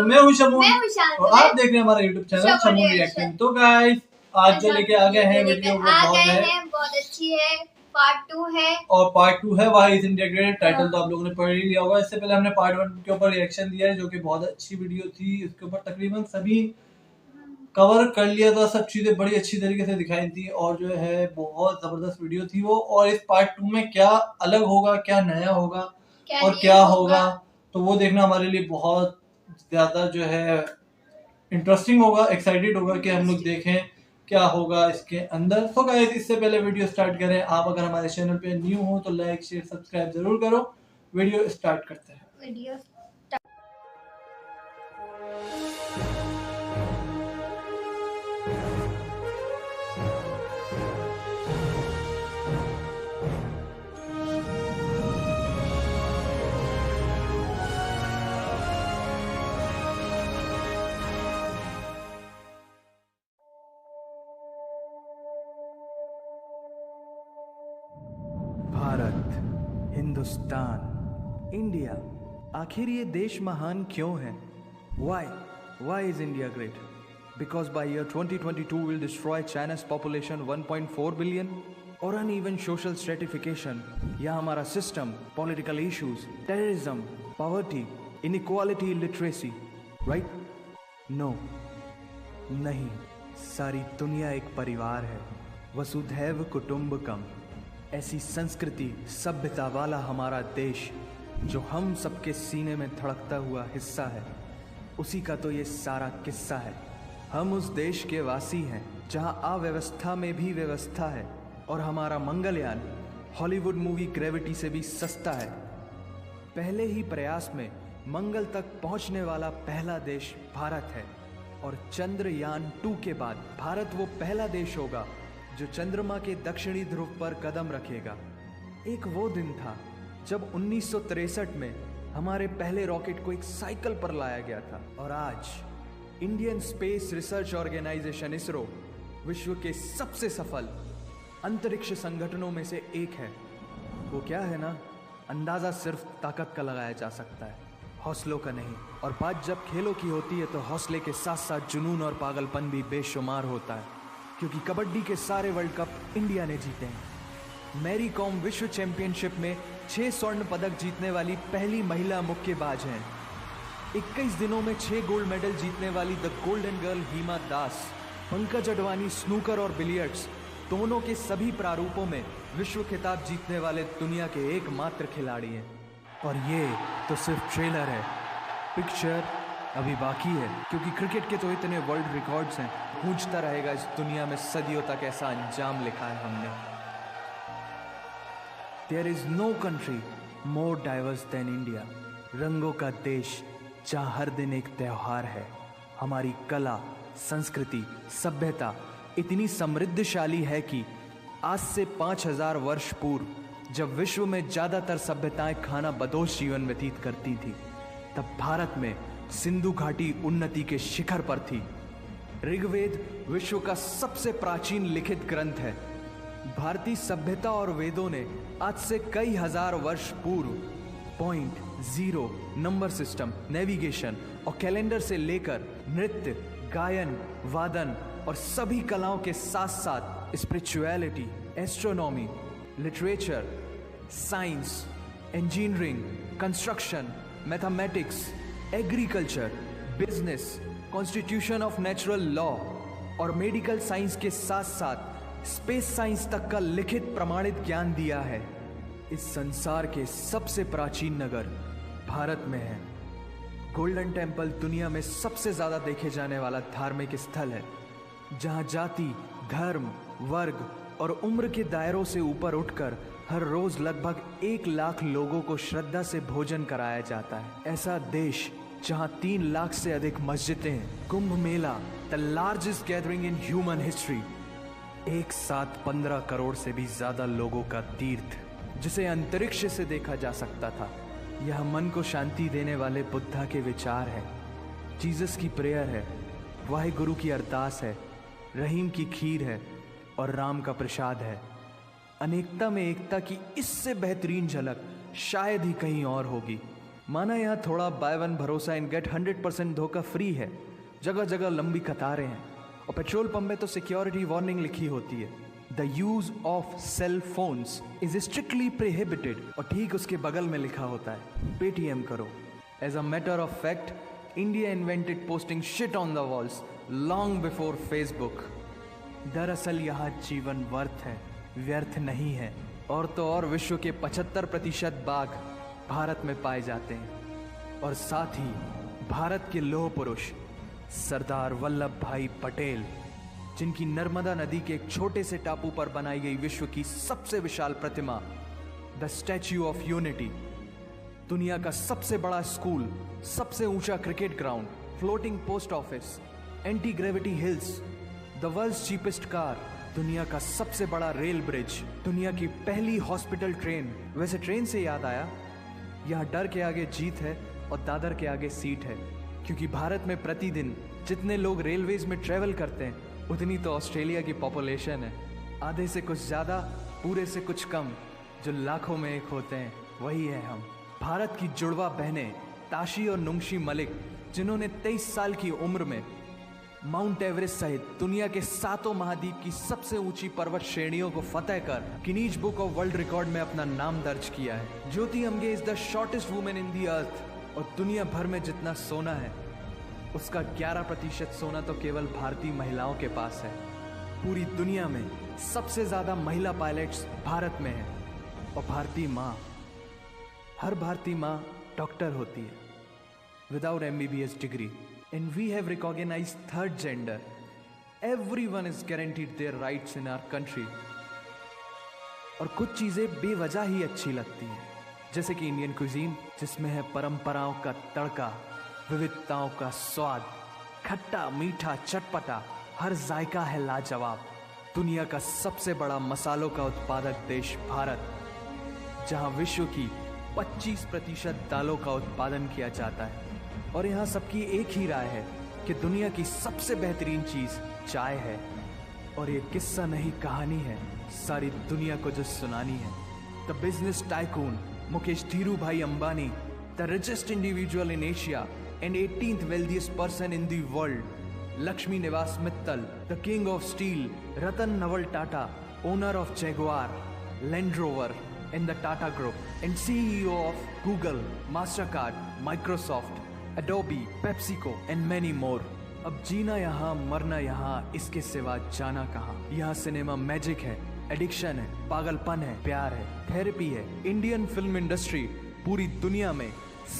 मैं हूँ शमून मैं हूँ शांत और आप देख रहे हैं हमारा यूट्यूब चैनल शमून रिएक्शन। तो गाइस आज जो लेके आ गए हैं वीडियो बहुत अच्छी है, पार्ट 2 है और पार्ट 2 है why is India great. Title तो आप लोगों ने पढ़ ही लिया होगा। इससे पहले हमने पार्ट 1 के ऊपर रिएक्शन दिया है जो कि बहुत अच्छी वीडियो थी। इसके ऊपर तकरीबन सभी कवर कर लिया था, सब चीजें बड़ी अच्छी तरीके से दिखाई थी और जो है बहुत जबरदस्त वीडियो थी वो। और इस पार्ट 2 में क्या अलग होगा, क्या नया होगा और क्या होगा तो वो देखना हमारे लिए बहुत ज्यादा जो है इंटरेस्टिंग होगा, एक्साइटेड होगा कि हम लोग देखें क्या होगा इसके अंदर। तो गाइस इससे पहले वीडियो स्टार्ट करें, आप अगर हमारे चैनल पे न्यू हो तो लाइक शेयर सब्सक्राइब जरूर करो। वीडियो स्टार्ट करते हैं। भारत, हिंदुस्तान, इंडिया, आखिर ये देश महान क्यों है? Why is India great? Because by year 2022 will destroy China's population 1.4 billion? और uneven social stratification या हमारा system, political issues, terrorism, poverty, inequality, literacy, right? No, नहीं, सारी दुनिया एक परिवार है, वसुधैव कुटुंबकम। ऐसी संस्कृति सभ्यता वाला हमारा देश जो हम सबके सीने में धड़कता हुआ हिस्सा है, उसी का तो ये सारा किस्सा है। हम उस देश के वासी हैं जहां अव्यवस्था में भी व्यवस्था है और हमारा मंगलयान हॉलीवुड मूवी ग्रेविटी से भी सस्ता है। पहले ही प्रयास में मंगल तक पहुंचने वाला पहला देश भारत है और चंद्रयान 2 के बाद भारत वो पहला देश होगा जो चंद्रमा के दक्षिणी ध्रुव पर कदम रखेगा। एक वो दिन था जब 1963 में हमारे पहले रॉकेट को एक साइकिल पर लाया गया था और आज Indian space research organisation ISRO विश्व के सबसे सफल अंतरिक्ष संगठनों में से एक है। वो क्या है ना, अंदाजा सिर्फ ताकत का लगाया जा सकता है, हौसलों का नहीं। और बात जब खेलों की होती है तो हौसले के साथ साथ जुनून और पागलपन भी बेशुमार होता है, क्योंकि कबड्डी के सारे वर्ल्ड कप इंडिया ने जीते हैं। मैरी कॉम विश्व चैंपियनशिप में 6 स्वर्ण पदक जीतने वाली पहली महिला मुक्केबाज हैं। 21 दिनों में 6 गोल्ड मेडल जीतने वाली the golden girl Hima Das. Pankaj Advani snooker और बिलियर्ड्स दोनों के सभी प्रारूपों में विश्व खिताब जीतने वाले दुनिया के एकमात्र खिलाड़ी हैं। और ये तो सिर्फ ट्रेलर है, पिक्चर अभी बाकी है, क्योंकि क्रिकेट के तो इतने वर्ल्ड रिकॉर्ड्स हैं, गूंजता रहेगा इस दुनिया में सदियों तक ऐसा अंजाम लिखा है हमने। There is no country more diverse than India, रंगों का देश जहाँ हर दिन एक त्योहार है। हमारी कला, संस्कृति, सभ्यता इतनी समृद्धशाली है कि आज से 5000 वर्ष पूर्व जब विश्व में ज्यादातर सभ्यताएं खाना बदोश जीवन व्यतीत करती थी, तब भारत में सिंधु घाटी उन्नति के शिखर पर थी। ऋग्वेद विश्व का सबसे प्राचीन लिखित ग्रंथ है। भारतीय सभ्यता और वेदों ने आज से कई हजार वर्ष पूर्व point, zero, number system, navigation और कैलेंडर से लेकर नृत्य, गायन, वादन और सभी कलाओं के साथ साथ spirituality, astronomy, literature, science, engineering, construction, mathematics, agriculture, business, constitution of natural law और मेडिकल साइंस के साथ साथ स्पेस साइंस तक का लिखित प्रमाणित ज्ञान दिया है। इस संसार के सबसे प्राचीन नगर भारत में है। गोल्डन टेम्पल दुनिया में सबसे ज्यादा देखे जाने वाला धार्मिक स्थल है, जहां जाति, धर्म, वर्ग और उम्र के दायरों से ऊपर उठकर हर रोज लगभग 1 लाख लोगों को श्रद्धा से भोजन कराया जाता है। ऐसा देश जहां 3 लाख से अधिक मस्जिदें हैं। Kumbh Mela, the largest gathering in human history, एक साथ 15 करोड़ से भी ज्यादा लोगों का तीर्थ, जिसे अंतरिक्ष से देखा जा सकता था। यह मन को शांति देने वाले बुद्धा के विचार है, जीसस की प्रेयर है, वाहिगुरु की अरदास है, रहीम की खीर है और राम का प्रसाद है। अनेकता में एकता की इससे बेहतरीन झलक शायद ही कहीं और होगी। माना यहाँ थोड़ा बाय वन भरोसा इन गेट 100% धोखा फ्री है, जगह जगह लंबी कतारें हैं और पेट्रोल पंप में तो सिक्योरिटी वार्निंग लिखी होती है, the use of cell phones is strictly prohibited, और ठीक उसके बगल में लिखा होता है पेटीएम करो। As a matter of fact, India invented posting shit on the walls long before Facebook. दरअसल यहाँ जीवन वर्थ है, व्यर्थ नहीं है। और तो और विश्व के 75% बाघ भारत में पाए जाते हैं, और साथ ही भारत के लौह पुरुष सरदार वल्लभ भाई पटेल, जिनकी नर्मदा नदी के एक छोटे से टापू पर बनाई गई विश्व की सबसे विशाल प्रतिमा द स्टैच्यू ऑफ यूनिटी, दुनिया का सबसे बड़ा स्कूल, सबसे ऊंचा cricket ground, floating post office, anti gravity hills, the world's cheapest car, दुनिया का सबसे बड़ा रेल ब्रिज, दुनिया की पहली हॉस्पिटल ट्रेन। वैसे ट्रेन से याद आया, यहाँ डर के आगे जीत है और दादर के आगे सीट है, क्योंकि भारत में प्रतिदिन जितने लोग रेलवेज में ट्रेवल करते हैं उतनी तो ऑस्ट्रेलिया की पॉपुलेशन है। आधे से कुछ ज़्यादा, पूरे से कुछ कम, जो लाखों में एक होते हैं वही है हम। भारत की जुड़वा बहनें ताशी और नुंगशी मलिक, जिन्होंने 23 साल की उम्र में माउंट एवरेस्ट सहित दुनिया के 7 महाद्वीप की सबसे ऊंची पर्वत श्रेणियों को फतेह कर Guinness book of world record में अपना नाम दर्ज किया है। Jyoti Amge is the shortest women in the earth, और दुनिया भर में जितना सोना है उसका 11% सोना तो केवल भारतीय महिलाओं के पास है। पूरी दुनिया में सबसे ज्यादा महिला पायलट्स भारत में हैं, और भारतीय माँ, हर भारतीय माँ डॉक्टर होती है without MBBS degree. And we have recognized third gender. Everyone is guaranteed their rights in our country. और कुछ चीजें बेवजह ही अच्छी लगती हैं, जैसे कि इंडियन क्विजीन, जिसमें है परंपराओं का तड़का, विविधताओं का स्वाद, खट्टा मीठा चटपटा, हर जायका है लाजवाब। दुनिया का सबसे बड़ा मसालों का उत्पादक देश भारत, जहां विश्व की 25% दालों का उत्पादन किया जाता है। और यहाँ सबकी एक ही राय है कि दुनिया की सबसे बेहतरीन चीज चाय है। और ये किस्सा नहीं कहानी है सारी दुनिया को जो सुनानी है। The business tycoon Mukesh Dhirubhai Ambani, the richest individual in Asia and 18th wealthiest person in the world, Lakshmi Niwas Mittal, the king of steel Ratan Naval Tata, owner of Jaguar, Land Rover and the Tata group and CEO of Google, Mastercard, Microsoft, Adobe, PepsiCo and many more। अब जीना यहाँ, मरना यहाँ, इसके सिवा जाना कहाँ। यहाँ cinema magic है, एडिक्शन है, पागलपन है, प्यार है, थेरेपी है। इंडियन फिल्म इंडस्ट्री पूरी दुनिया में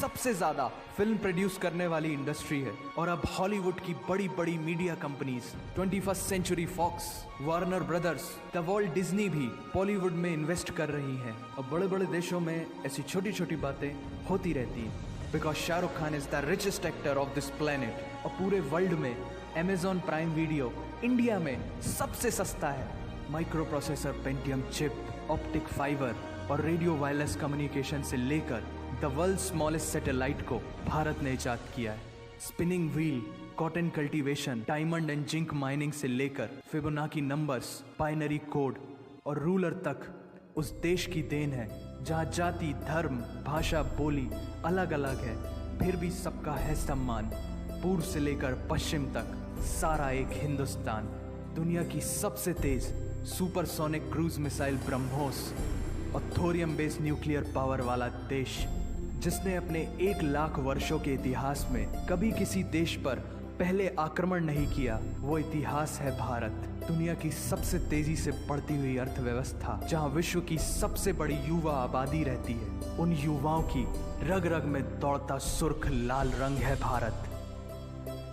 सबसे ज्यादा फिल्म प्रोड्यूस करने वाली इंडस्ट्री है। और अब हॉलीवुड की बड़ी बड़ी media companies, 21st century Fox, Warner Brothers, the Walt Disney भी बॉलीवुड में इन्वेस्ट कर रही हैं। और बड़े बड़े देशों में ऐसी छोटी छोटी बातें होती रहती हैं, because Shahrukh Khan is the richest actor of this planet. और पूरे वर्ल्ड में Amazon प्राइम वीडियो इंडिया में सबसे सस्ता है। Micro processor Pentium chip, optic fibre और रेडियो वायरलेस कम्युनिकेशन से लेकर द वर्ल्ड स्मॉलेस्ट सैटेलाइट को भारत ने इजाद किया है। Spinning wheel, cotton cultivation, diamond and zinc mining से लेकर फिबोनाची नंबर्स, बाइनरी कोड और रूलर तक उस देश की देन है, जहाँ जाति, धर्म, भाषा, बोली अलग अलग है, फिर भी सबका है सम्मान। पूर्व से लेकर पश्चिम तक सारा एक हिंदुस्तान। दुनिया की सबसे तेज सुपरसोनिक क्रूज मिसाइल ब्रह्मोस और थोरियम बेस्ड न्यूक्लियर पावर वाला देश, जिसने अपने 1 लाख वर्षों के इतिहास में कभी किसी देश पर पहले आक्रमण नहीं किया, वो इतिहास है भारत। दुनिया की सबसे तेजी से बढ़ती हुई अर्थव्यवस्था, जहां विश्व की सबसे बड़ी युवा आबादी रहती है, उन युवाओं की रग रग में दौड़ता सुर्ख लाल रंग है भारत।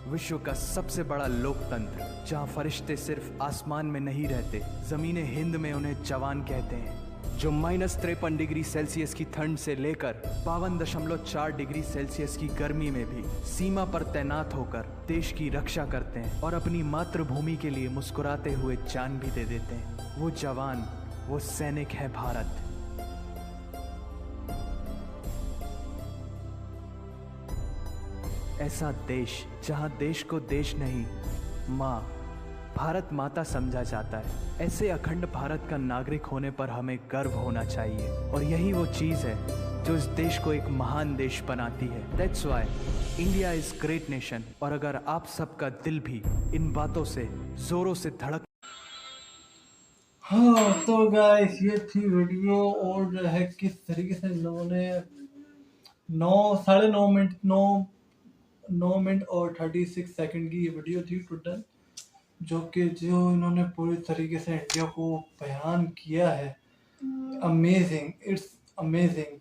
विश्व का सबसे बड़ा लोकतंत्र, जहां फरिश्ते सिर्फ आसमान में नहीं रहते, जमीने हिंद में उन्हें जवान कहते हैं, जो -53 डिग्री सेल्सियस की ठंड से लेकर 52.4 डिग्री सेल्सियस की गर्मी में भी सीमा पर तैनात होकर देश की रक्षा करते हैं और अपनी मातृभूमि के लिए मुस्कुराते हुए जान भी दे देते हैं। वो जवान, वो सैनिक है भारत। ऐसा देश जहां देश को देश नहीं, माँ, भारत माता समझा जाता है। ऐसे अखंड भारत का नागरिक होने पर हमें गर्व होना चाहिए। और यही वो चीज़ है जो इस देश को एक महान देश बनाती है। That's why India is great nation. और अगर आप सबका दिल भी इन बातों से जोरों से धड़क। हाँ तो गाइस ये थी वीडियो, और जो है किस तरीके से इन लोगों ने 9 मिनट और 36 सेकंड की ये वीडियो थी टोटल, जो इन्होंने पूरी तरीके से इंडिया को बयान किया है। अमेजिंग, इट्स अमेजिंग,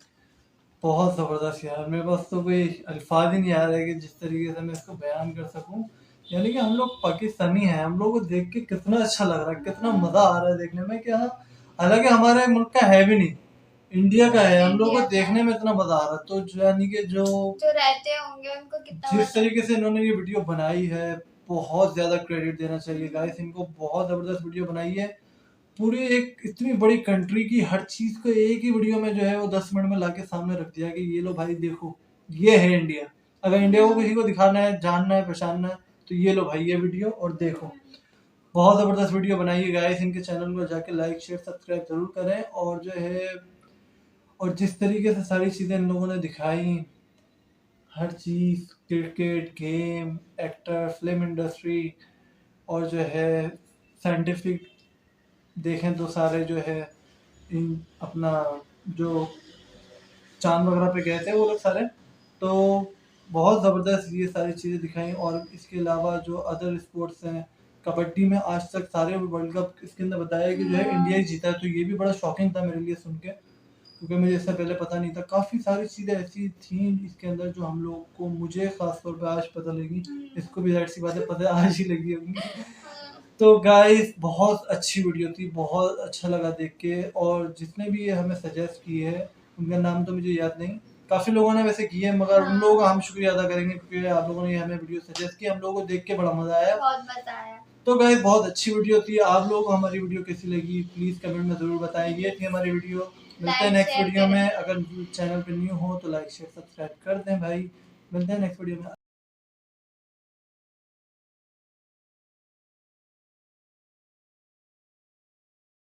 बहुत ज़बरदस्त यार। मेरे पास तो कोई अल्फाज ही नहीं आ रहे कि जिस तरीके से मैं इसको बयान कर सकूं। यानी कि हम लोग पाकिस्तानी हैं, हम लोगों को देख के कितना अच्छा लग रहा है, कितना मज़ा आ रहा है देखने में। क्या हालांकि हमारे मुल्क का है भी नहीं, इंडिया का है, हम लोगों को देखने में इतना मज़ा आ रहा है। तो यानी कि जो रहते होंगे उनको कितना जिस तरीके से इन्होंने ये वीडियो बनाई है, बहुत ज़्यादा क्रेडिट देना चाहिए गाइस इनको। बहुत ज़बरदस्त वीडियो बनाई है। पूरी एक इतनी बड़ी कंट्री की हर चीज़ को एक ही वीडियो में जो है वो 10 मिनट में लाके सामने रख दिया कि ये लो भाई देखो, ये है इंडिया। अगर इंडिया को किसी को दिखाना है, जानना है, पहचानना है, तो ये लो भाई ये वीडियो और देखो। बहुत ज़बरदस्त वीडियो बनाई है गाइस। इनके चैनल को जाके लाइक शेयर सब्सक्राइब जरूर करें। और जो है, और जिस तरीके से सारी चीज़ें इन लोगों ने दिखाई, हर चीज़, cricket, game, actor, film industry, और जो है साइंटिफिक देखें तो सारे जो है इन अपना जो चांद वगैरह पे गए थे वो लोग सारे, तो बहुत ज़बरदस्त ये सारी चीज़ें दिखाई। और इसके अलावा जो अदर स्पोर्ट्स हैं, कबड्डी में आज तक सारे वर्ल्ड कप इसके अंदर बताया कि जो है इंडिया ही जीता है। तो ये भी बड़ा शॉकिंग था मेरे लिए सुन के, क्योंकि मुझे इससे पहले पता नहीं था। काफ़ी सारी चीज़ें ऐसी थी इसके अंदर जो हम लोग को, मुझे ख़ास तौर पे आज पता लगी। इसको भी जाहिर सी बात है पता आज ही लगी होगी। तो गाइस बहुत अच्छी वीडियो थी, बहुत अच्छा लगा देख के। और जिसने भी ये हमें सजेस्ट की है, उनका नाम तो मुझे याद नहीं, काफ़ी लोगों ने वैसे की है, मगर उन लोगों का हम शुक्रिया अदा करेंगे क्योंकि आप लोगों ने हमें वीडियो सजेस्ट की। हम लोगों को देख के बड़ा मज़ा आया, बहुत मजा आया। तो गाइस बहुत अच्छी वीडियो थी। आप लोगों को हमारी वीडियो कैसी लगी प्लीज़ कमेंट में ज़रूर बताएं। ये थी हमारी वीडियो। मिलते हैं नेक्स्ट वीडियो में। अगर चैनल पे न्यू हो तो लाइक शेयर सब्सक्राइब कर दें भाई। मिलते हैं नेक्स्ट वीडियो में।